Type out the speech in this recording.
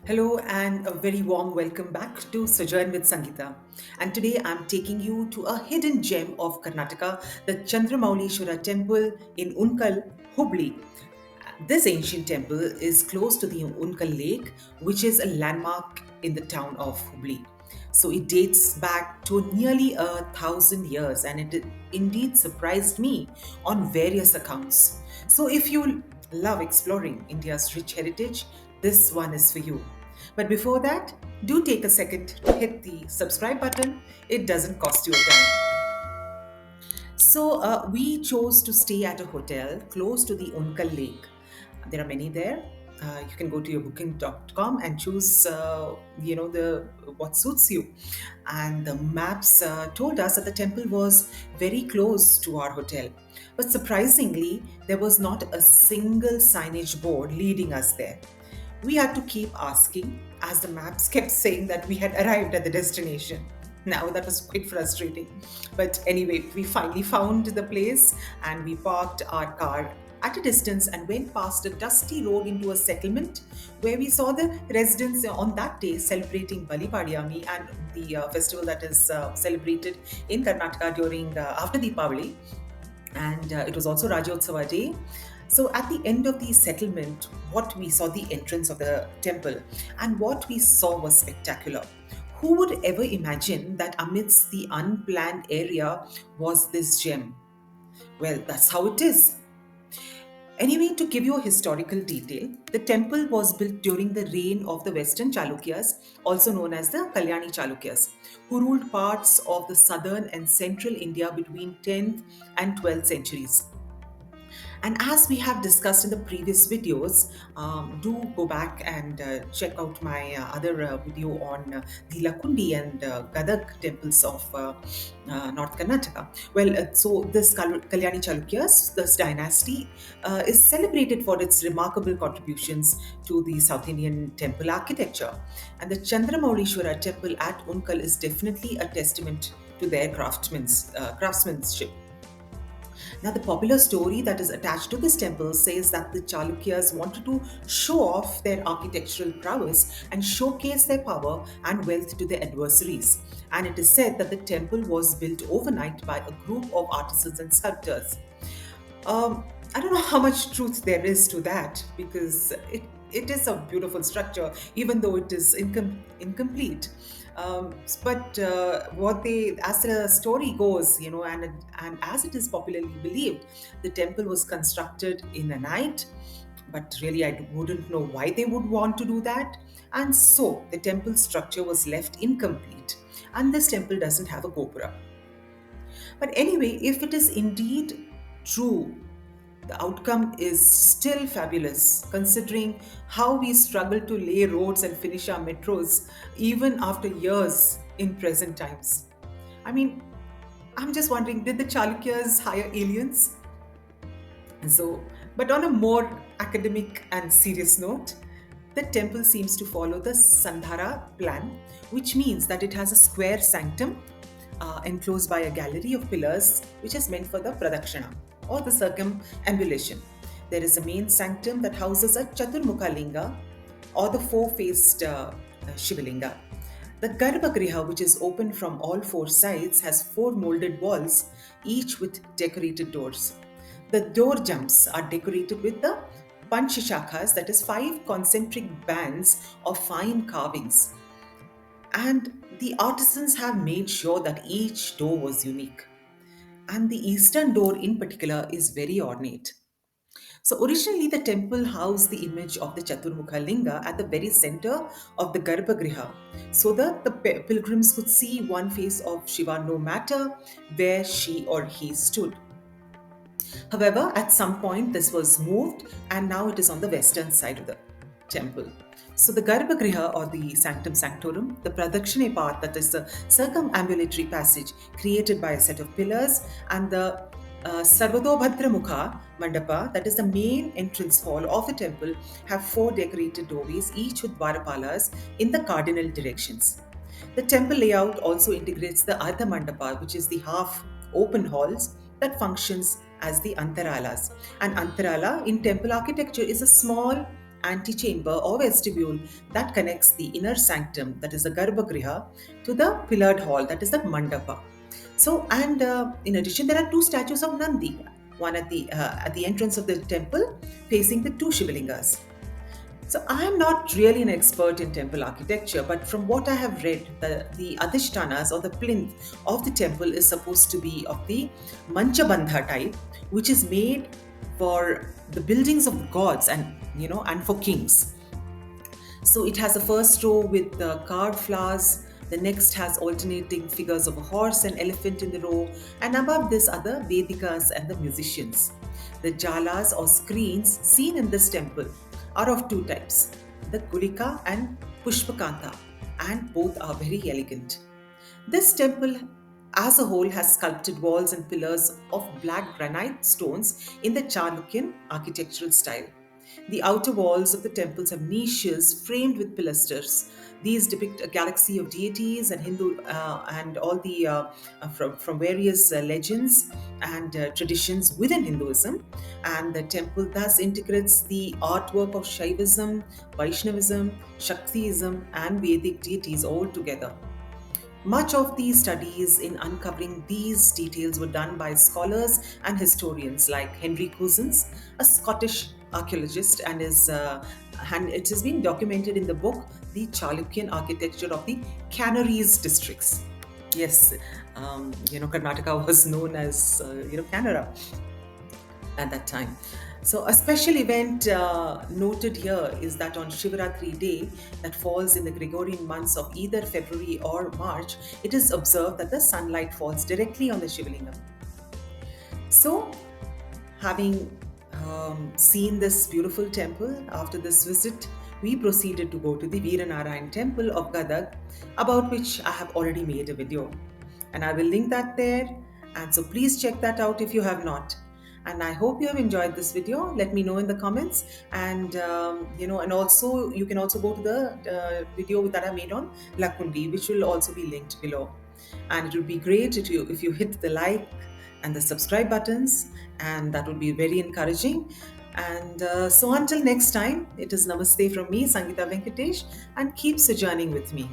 Hello and a very warm welcome back to Sojourn with Sangeeta. And today I'm taking you to a hidden gem of Karnataka, the Chandramaulishwara temple in Unkal, Hubli. This ancient temple is close to the Unkal lake, which is a landmark in the town of Hubli. So it dates back to nearly 1,000 years and it indeed surprised me on various accounts. So if you love exploring India's rich heritage, this one is for you. But before that, do take a second to hit the subscribe button. It doesn't cost you a dime. So we chose to stay at a hotel close to the Unkal Lake. There are many there. You can go to your booking.com and choose, the what suits you. And the maps told us that the temple was very close to our hotel. But surprisingly, there was not a single signage board leading us there. We had to keep asking as the maps kept saying that we had arrived at the destination. Now that was quite frustrating. But anyway, we finally found the place and we parked our car at a distance and went past a dusty road into a settlement where we saw the residents on that day celebrating Bali Padiyami and the festival that is celebrated in Karnataka during after Deepavali, and it was also Rajyotsava day. So at the end of the settlement, what we saw the entrance of the temple, and what we saw was spectacular. Who would ever imagine that amidst the unplanned area was this gem? Well, that's how it is. Anyway, to give you a historical detail, the temple was built during the reign of the Western Chalukyas, also known as the Kalyani Chalukyas, who ruled parts of the southern and central India between 10th and 12th centuries. And as we have discussed in the previous videos, do go back and check out my other video on the Lakundi and Gadag temples of North Karnataka. Well, so this Kalyani Chalukyas, this dynasty, is celebrated for its remarkable contributions to the South Indian temple architecture. And the Chandramaulishwara temple at Unkal is definitely a testament to their craftsmanship. Now, the popular story that is attached to this temple says that the Chalukyas wanted to show off their architectural prowess and showcase their power and wealth to their adversaries. And it is said that the temple was built overnight by a group of artisans and sculptors. I don't know how much truth there is to that because it is a beautiful structure, even though it is incomplete. But what they, as the story goes, and as it is popularly believed, the temple was constructed in a night. But really, I wouldn't know why they would want to do that. And so the temple structure was left incomplete. And this temple doesn't have a gopura. But anyway, if it is indeed true, the outcome is still fabulous considering how we struggle to lay roads and finish our metros even after years in present times. I mean, I'm just wondering, did the Chalukyas hire aliens? And so, but on a more academic and serious note, the temple seems to follow the Sandhara plan, which means that it has a square sanctum enclosed by a gallery of pillars, which is meant for the Pradakshina or the circumambulation. There is a main sanctum that houses a Chaturmukha Linga or the four faced Shivalinga. The Garbhagriha, which is open from all four sides, has four molded walls, each with decorated doors. The door jumps are decorated with the Panchashakhas, that is, five concentric bands of fine carvings. And the artisans have made sure that each door was unique. And the eastern door, in particular, is very ornate. So originally, the temple housed the image of the Chaturmukha Linga at the very center of the Garbhagriha, so that the pilgrims could see one face of Shiva no matter where she or he stood. However, at some point, this was moved and now it is on the western side of the temple. So the Garbhagriha or the Sanctum Sanctorum, the Pradakshine path, that is the circumambulatory passage created by a set of pillars, and the Sarvadobhadra Mukha Mandapa, that is the main entrance hall of the temple, have four decorated doorways, each with Dwarapalas in the cardinal directions. The temple layout also integrates the Ardha Mandapa, which is the half open halls that functions as the Antaralas. An Antarala in temple architecture is a small antechamber or vestibule that connects the inner sanctum, that is the Garbhagriha, to the pillared hall, that is the Mandapa. So, and in addition, there are two statues of Nandi, one at the entrance of the temple, facing the two Shivalingas. So I am not really an expert in temple architecture, but from what I have read, the adhishtanas or the plinth of the temple is supposed to be of the Manchabandha type, which is made for the buildings of gods and and for kings. So it has a first row with the carved flowers. The next has alternating figures of a horse and elephant in the row, and above this are the Vedikas and the musicians. The jalas or screens seen in this temple are of two types, the Gulika and Pushpakanta, and both are very elegant. This temple as a whole has sculpted walls and pillars of black granite stones in the Chalukyan architectural style. The outer walls of the temples have niches framed with pilasters. These depict a galaxy of deities and Hindu and all the from various legends and traditions within Hinduism. And the temple thus integrates the artwork of Shaivism, Vaishnavism, Shaktiism, and Vedic deities all together. Much of the studies in uncovering these details were done by scholars and historians like Henry Cousins, a Scottish archaeologist, and it has been documented in the book The Chalukyan Architecture of the Canaries Districts. Yes, Karnataka was known as Canara at that time. So, a special event noted here is that on Shivaratri day, that falls in the Gregorian months of either February or March, it is observed that the sunlight falls directly on the Shivalingam. So, having seen this beautiful temple, after this visit, we proceeded to go to the Veeranarayan temple of Gadag, about which I have already made a video. And I will link that there. And so please check that out if you have not. And I hope you have enjoyed this video. Let me know in the comments. And and also you can also go to the video that I made on Lakundi, which will also be linked below. And it would be great if you hit the like and the subscribe buttons, and that would be very encouraging. And so until next time, it is Namaste from me, Sangeeta Venkatesh, and keep sojourning with me.